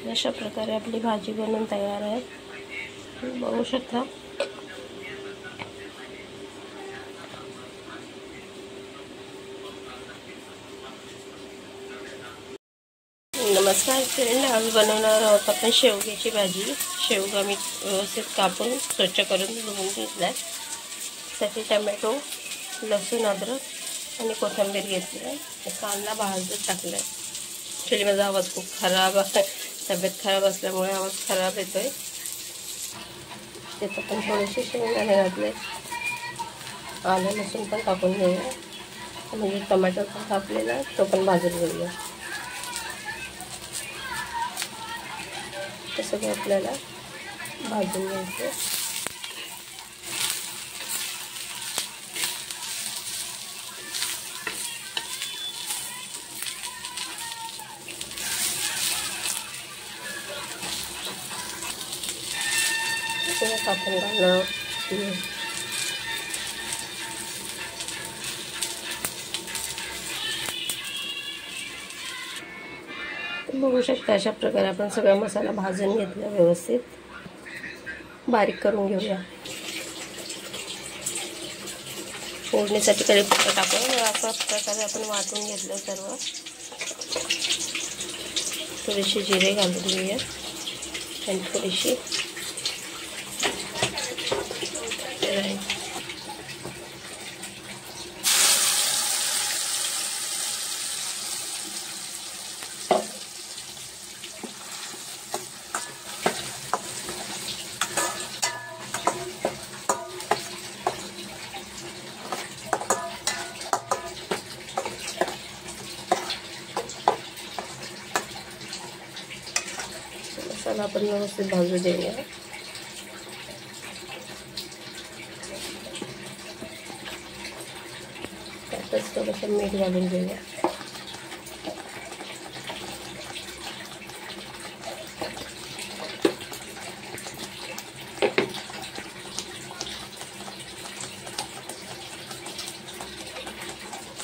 अशा प्रकारे आपली भाजी बनवून तयार आहे, बघू शकता। नमस्कार फ्रेंड, आज बनवणार आहोत आपण शेवग्याची भाजी। शेवगा मी व्यवस्थित कापून स्वच्छ करून धुवून घेतलाय। त्यासाठी टमॅटो, लसूण, अद्रक आणि कोथिंबीर घेतली आहे। कांदा भाजून टाकलाय। ॲक्च्युली माझा आवाज खूप खराब आहे, तब्येत खराब असल्यामुळे आवाज खराब येतोय। त्यात आपण थोडेसे शेंगदाणे घातले, आलं लसूण पण टाकून घेऊया, म्हणजे टमॅटो पण कापलेला तो पण भाजून घेऊया। ते सगळं आपल्याला भाजून घ्यायचं। आपण घालणार बघू शकता। अशा प्रकारे आपण सगळा मसाला भाजून घेतला, व्यवस्थित बारीक करून घेऊया। फोडणीसाठी कढीपत्ता टाकून अशा प्रकारे आपण वाटून घेतलं सर्व। थोडीशी जिरे घालून घेऊया आणि थोडीशी मसाला आपण व्यवस्थित भाजू देऊया। त्यातच थोडंसं मीठ घालून घेऊया।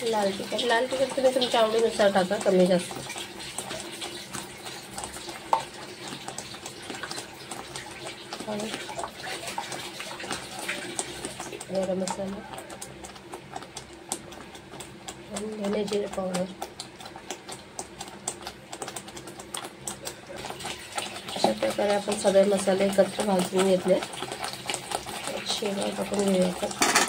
लाल तिखट तुम्ही तुमच्या आवडीनुसार टाका, कमी जास्त। गरम मसाला, धने जिरे पावडर, अशा प्रकारे आपण सगळे मसाले एकत्र भाजून घेतले। शेंगा टाकून घेऊया।